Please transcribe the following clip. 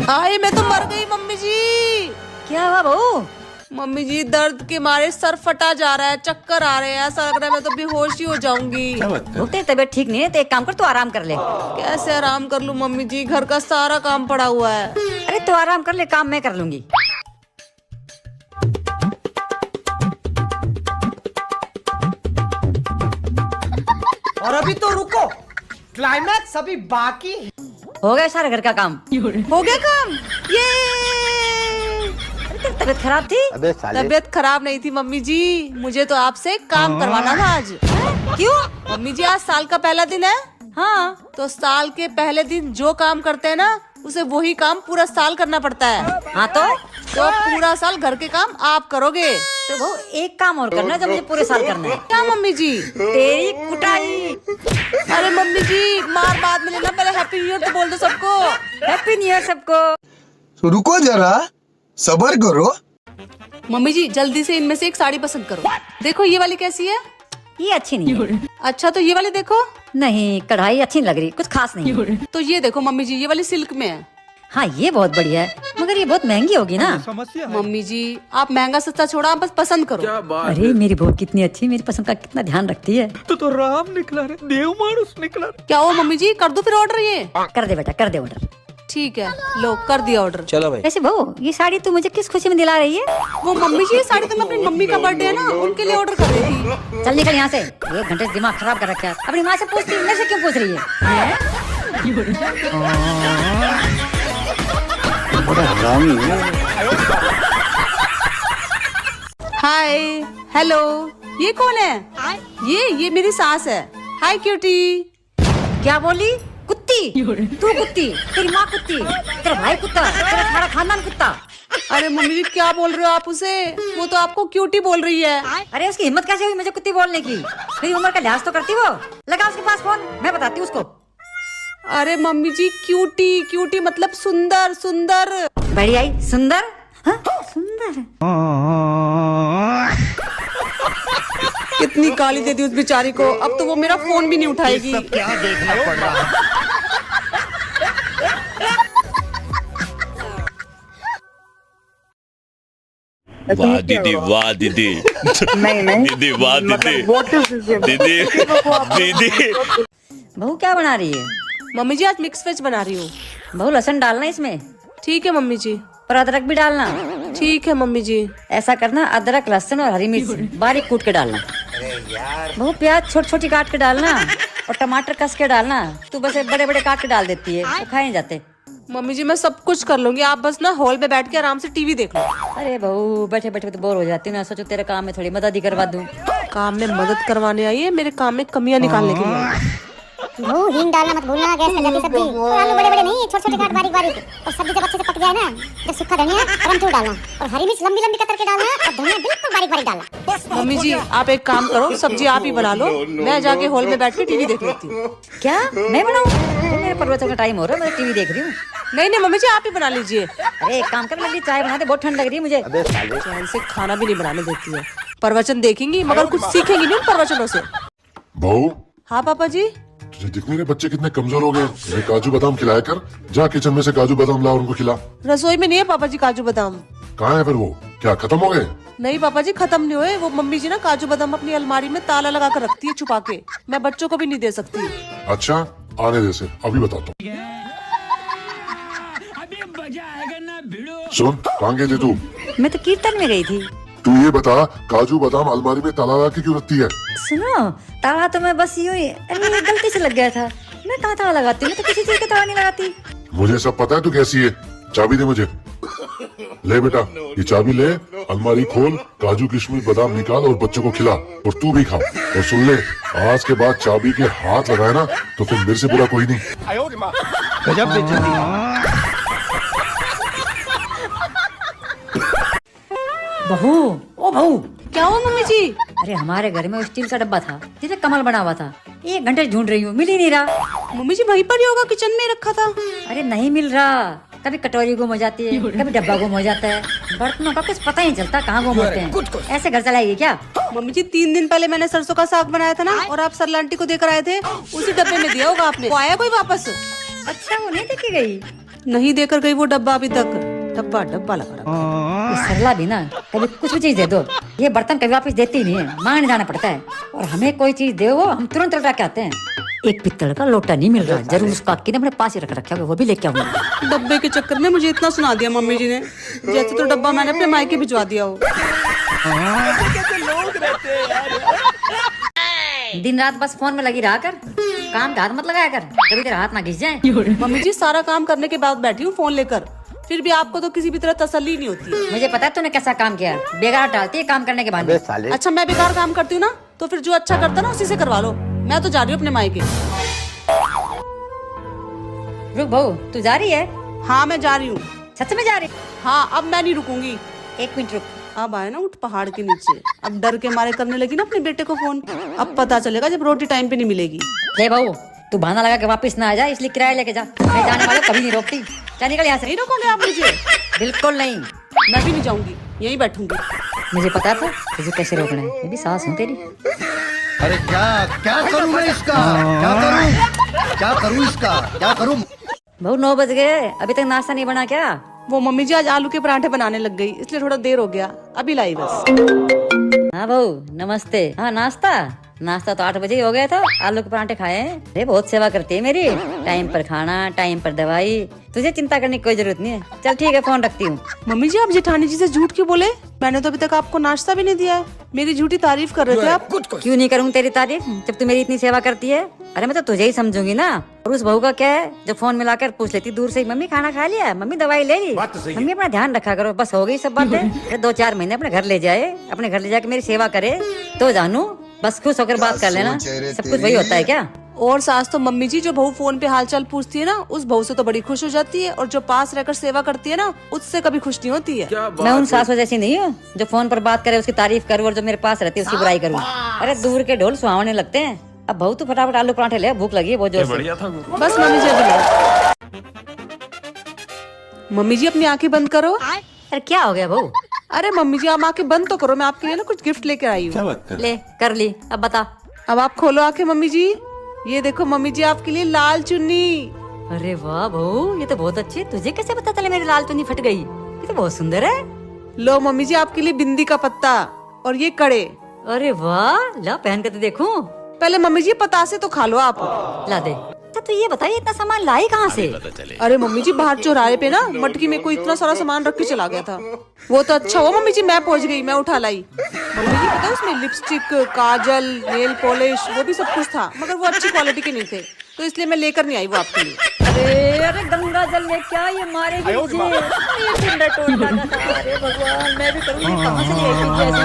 हाय मैं तो मर गई मम्मी जी। क्या हुआ बहू? मम्मी जी दर्द के मारे सर फटा जा रहा है, चक्कर आ रहे हैं, ऐसा लग रहा है मैं तो बेहोश ही हो जाऊंगी। तेरी तबीयत ठीक नहीं है तो एक काम कर, तू आराम कर ले। कैसे आराम कर लूं मम्मी जी, घर का सारा काम पड़ा हुआ है। अरे तू आराम कर ले, काम मैं कर लूंगी। और अभी तो रुको, क्लाइमैक्स अभी बाकी है। हो गया सारा घर का काम? हो गया काम। ये तेरी तबीयत खराब थी? तबीयत खराब नहीं थी मम्मी जी, मुझे तो आपसे काम करवाना था आज। क्यों? मम्मी जी आज साल का पहला दिन है। हाँ तो साल के पहले दिन जो काम करते हैं ना, उसे वही काम पूरा साल करना पड़ता है। हाँ तो पूरा साल घर के काम आप करोगे। तो वो एक काम और करना है जो मुझे पूरे साल करना है। क्या मम्मी जी? तेरी कुटाई। अरे मम्मी जी मार बाद में लेना, पहले हैप्पी न्यू ईयर तो बोल दो सबको। हैप्पी न्यू ईयर सबको। रुको जरा, सबर करो। मम्मी जी जल्दी से इनमें से एक साड़ी पसंद करो। देखो ये वाली कैसी है? ये अच्छी नहीं है। अच्छा तो ये वाली देखो। नहीं, कढ़ाई अच्छी नहीं लग रही, कुछ खास नहीं। तो ये देखो मम्मी जी, ये वाली सिल्क में है। हाँ ये बहुत बढ़िया है, मगर ये बहुत महंगी होगी ना। मम्मी जी आप महंगा सस्ता छोड़ा, आप बस पसंद करो। अरे मेरी बहू कितनी अच्छी, मेरी पसंद का कितना ध्यान रखती है। तो राम निकला रे, देव मानुस निकला रे। क्या हो मम्मी जी, कर दो फिर ऑर्डर ये। कर दे बेटा, कर दे ऑर्डर। ठीक है लो कर दिया ऑर्डर। चलो भाई। वैसे बहू ये साड़ी तू मुझे किस खुशी में दिला रही है? वो मम्मी जी ये साड़ी तो मैं अपनी मम्मी का बर्थडे है ना, उनके लिए ऑर्डर कर रही थी। चल निकल यहाँ से, 1 घंटे से दिमाग खराब कर रखा है। अपनी माँ से पूछती, मेरे से क्यों पूछ रही है? हाय हेलो, ये कौन है? ये मेरी सास है। हाय क्यूटी। क्या बोली? कुत्ती? तू कुत्ती, तेरी माँ कुत्ती, तेरा भाई कुत्ता, तेरा सारा खानदान कुत्ता। अरे मम्मी जी क्या बोल रहे हो आप उसे? वो तो आपको क्यूटी बोल रही है। अरे उसकी हिम्मत कैसे हुई मुझे कुत्ती बोलने की? मेरी उम्र का लिहाज तो करती वो। लगा उसके पास फोन, मैं बताती हूँ उसको। अरे मम्मी जी क्यूटी, क्यूटी मतलब सुंदर सुंदर। बढ़िया ही सुंदर। हाँ? सुंदर कितनी गाली दे दी उस बेचारी को, अब तो वो मेरा फोन भी नहीं उठाएगी। क्या देखना पड़ रहा है? वाह दीदी, वाह दीदी। नहीं दीदी वाह दीदी। दीदी दीदी। बहू क्या बना रही है? मम्मी जी आज मिक्स वेज बना रही हूँ। बहू लहसुन डालना इसमें, ठीक है मम्मी जी। और अदरक भी डालना। ठीक है मम्मी जी। ऐसा करना, अदरक लहसुन और हरी मिर्च बारीक कूट के डालना। बहू प्याज छोटी छोटी काट के डालना और टमाटर कस के डालना। तू बस बड़े बड़े काट के डाल देती है, वो खाए नहीं जाते। मम्मी जी मैं सब कुछ कर लूंगी, आप बस ना हॉल में बैठ के आराम से टीवी देख लो। अरे बहू बैठे बैठे तो बोर हो जाती हूँ ना, सोचो तेरे काम में थोड़ी मदद ही करवा दूं। काम में मदद करवाने आई है, मेरे काम में कमियां निकालने के लिए। वो हींग डालना मत भूलना, गैस कर जाती सब्जी। और आलू बड़े बड़े नहीं, छोटे छोटे काट बारीक बारीक। और सब्जी जब अच्छे से पक जाए ना, जब सूखा धनिया और अमचूर डालना और हरी मिर्च लंबी लंबी कतर के डालना और धनिया बिल्कुल बारीक बारीक डालना। मम्मी जी आप एक काम करो, सब्जी आप ही बना लो, मैं जाके हॉल में बैठ के टीवी देख लेती हूँ। क्या मैं बनाऊँ? मेरे प्रवचन का टाइम हो रहा है, मैं टीवी देख रही हूँ। नहीं नहीं मम्मी जी आप ही बना लीजिए। अरे एक काम कर, लगी चाय बना दे, बहुत ठंड लग रही है मुझे। चैन से खाना भी नहीं बनाने देती है। प्रवचन देखेंगी मगर कुछ सीखेंगी नहीं उन प्रवचनों से। बहू, हाँ पापा जी। तुझे दिख नहीं रहे बच्चे कितने कमजोर हो गए? ये काजू बादाम खिलाया कर, जा किचन में से काजू बादाम ला और उनको खिला। रसोई में नहीं है पापा जी काजू बादाम। कहाँ है फिर वो? क्या खत्म हो गए? नहीं पापा जी खत्म नहीं हुए, वो मम्मी जी ना काजू बादाम अपनी अलमारी में ताला लगा कर रखती है छुपा के, मैं बच्चों को भी नहीं दे सकती। अच्छा आने दे से, अभी बताता हूँ। सुन, कहाँ गई थी तू? मैं तो कीर्तन में गई थी। तू ये बता, काजू बादाम अलमारी में ताला लगा के क्यों रखती है? सुनो, ताला तो मैं बस यूं ही, अरे गलती से लग गया था। मैं कहाँ ताला लगाती हूँ, मैं तो किसी चीज का ताला नहीं लगाती। मुझे सब पता है तू कैसी है। चाबी दे मुझे। ले बेटा, ये चाबी ले, अलमारी खोल, काजू किशमिश बादाम निकाल और बच्चों को खिला और तू भी खा। और सुन ले, आज के बाद चाबी के हाथ लगाए ना तो फिर मेरे से बुरा कोई नहीं। गजब बेइज्जती। बहू, ओ बहू। क्या हुआ मम्मी जी? अरे हमारे घर में स्टील का डब्बा था जिसे कमल बना हुआ था, 1 घंटे ढूंढ रही हूँ, मिल ही नहीं रहा। मम्मी जी वहीं पर ही होगा, किचन में ही रखा था। अरे नहीं मिल रहा, कभी कटोरी गुम हो जाती है, कभी डब्बा गुम हो जाता है। बर्तनों का कुछ पता ही नहीं चलता कहाँ गुम होते हैं। ऐसे घर चलाएगी क्या? मम्मी जी 3 दिन पहले मैंने सरसों का साग बनाया था ना, और आप सरला आंटी को देकर आए थे, उसी डब्बे में दिया होगा आपने। वो आया कोई वापस? अच्छा वो नहीं देखी गई। नहीं देकर गई वो डब्बा अभी तक। डब्बा डब्बा लगा रखा है। ये सरला भी ना कभी कुछ भी चीज दे दो, ये बर्तन कभी वापस देती ही नहीं है, मांगने जाना पड़ता है। और हमें कोई चीज दे वो हम तुरंत लौटा के आते हैं। एक पित्तल का लोटा नहीं मिल रहा, जरूर उसको आके ने अपने पास ही रख रखा होगा, वो भी लेके आऊंगा। डब्बे के चक्कर में मुझे इतना सुना दिया मम्मी जी ने, जैसे तो डब्बा मैंने अपने मायके भिजवा दिया हो। दिन रात बस फोन में लगी रहा कर, काम का हाथ मत लगाया कर, कभी तेरा हाथ ना घिस जाए। मम्मी जी सारा काम करने के बाद बैठी हूँ फोन लेकर, फिर भी आपको तो किसी भी तरह तसल्ली नहीं होती। मुझे पता है तूने कैसा काम किया, बेगार डालती है काम करने के बाद। अच्छा मैं बेकार काम करती हूँ ना, तो फिर जो अच्छा करता ना उसी से करवा लो। मैं तो जा रही हूँ अपने मायके। रुक बहू, तू जा रही है? हाँ मैं जा रही हूँ। सच में जा रही? हाँ अब मैं नहीं रुकूंगी। एक मिनट रुक। अब आए ना उठ पहाड़ के नीचे, अब डर के मारे करने लगी ना अपने बेटे को फोन। अब पता चलेगा जब रोटी टाइम पे नहीं मिलेगी। ले बहू, तू बहाना लगा के वापस ना आ जा, इसलिए किराया लेके जा। मैं जाने वाले कभी नहीं रोकती। चल निकल यहाँ से। नहीं रोकोगे आप मुझे? बिल्कुल नहीं। मैं भी नहीं जाऊंगी, यहीं बैठूंगी। मुझे पता था तुझे कैसे रोकना है, मैं भी सास हूँ तेरी। अरे क्या क्या करूं मैं इसका, क्या करूं इसका, क्या करूं? बहू 9 बज गए, अभी तक नाश्ता नहीं बना क्या? वो मम्मी जी आज आलू के पराठे बनाने लग गई, इसलिए थोड़ा देर हो गया, अभी लाई बस। हाँ बहू नमस्ते। हाँ नाश्ता तो 8 बजे ही हो गया था, आलू के पराठे खाए हैं। अरे बहुत सेवा करती है मेरी, टाइम पर खाना, टाइम पर दवाई, तुझे चिंता करने की कोई जरूरत नहीं है। चल ठीक है, फोन रखती हूँ। मम्मी जी आप जेठानी जी से झूठ क्यों बोले? मैंने तो अभी तक आपको नाश्ता भी नहीं दिया है। मेरी झूठी तारीफ कर रहे थे आप। क्यों नहीं करूँ तेरी तारीफ, जब तू मेरी इतनी सेवा करती है। अरे मैं तो तुझे ही समझूंगी ना। और उस बहू का क्या है जो फोन मिलाकर पूछ लेती दूर से, मम्मी खाना खा लिया, मम्मी दवाई ले ली, मम्मी अपना ध्यान रखा करो, बस हो गई सब बातें। अरे 2-4 महीने अपने घर ले जाए, अपने घर ले जाके मेरी सेवा करे तो जानू, बस खुश होकर बात कर लेना। सब कुछ वही होता है क्या? और सास तो मम्मी जी जो बहू फोन पे हालचाल पूछती है ना, उस बहू से तो बड़ी खुश हो जाती है, और जो पास रहकर सेवा करती है ना, उससे कभी खुश नहीं होती है। मैं उन सासों जैसी नहीं हूँ जो फोन पर बात करे उसकी तारीफ करूँ, और जो मेरे पास रहती है उसकी बुराई करूँ। अरे दूर के ढोल सुहावने लगते हैं। अब बहू तू फटाफट आलू पराठे ले, भूख लगी है बहुत जोर से। बस मम्मी जी अभी लाओ। मम्मी जी अपनी आंखें बंद करो। अरे क्या हो गया बहू? अरे मम्मी जी आप आंखें बंद तो करो, मैं आपके लिए ना कुछ गिफ्ट लेकर आई हूँ। ले कर ली, अब बता। अब आप खोलो आंखें मम्मी जी। ये देखो मम्मी जी आपके लिए लाल चुन्नी। अरे वाह बहू, ये तो बहुत अच्छी है। तुझे कैसे पता चले मेरी लाल चुन्नी फट गई? ये तो बहुत सुंदर है। लो मम्मी जी आपके लिए बिंदी का पत्ता और ये कड़े। अरे वाह, ला पहन कर तो देखूं। पहले मम्मी जी पतासे तो खा लो आप। ला दे। तो ये बताइए इतना सामान लाई कहाँ से? अरे मम्मी जी बाहर चौराहे पे ना मटकी में कोई इतना सारा सामान रख के चला गया था। वो तो अच्छा हुआ मम्मी जी मैं पहुंच गई, मैं उठा लाई। मम्मी जी पता है उसमें लिपस्टिक, काजल, नेल पॉलिश, वो भी सब कुछ था, मगर वो अच्छी क्वालिटी के नहीं थे, तो इसलिए मैं लेकर नहीं आई वो आपके लिए। अरे गंगा जल ले क्या, ये मारेगी मुझे। ये पिंडा टूटना था। अरे भगवान, मैं भी करूँगी, कहाँ से ले आई थी ऐसे?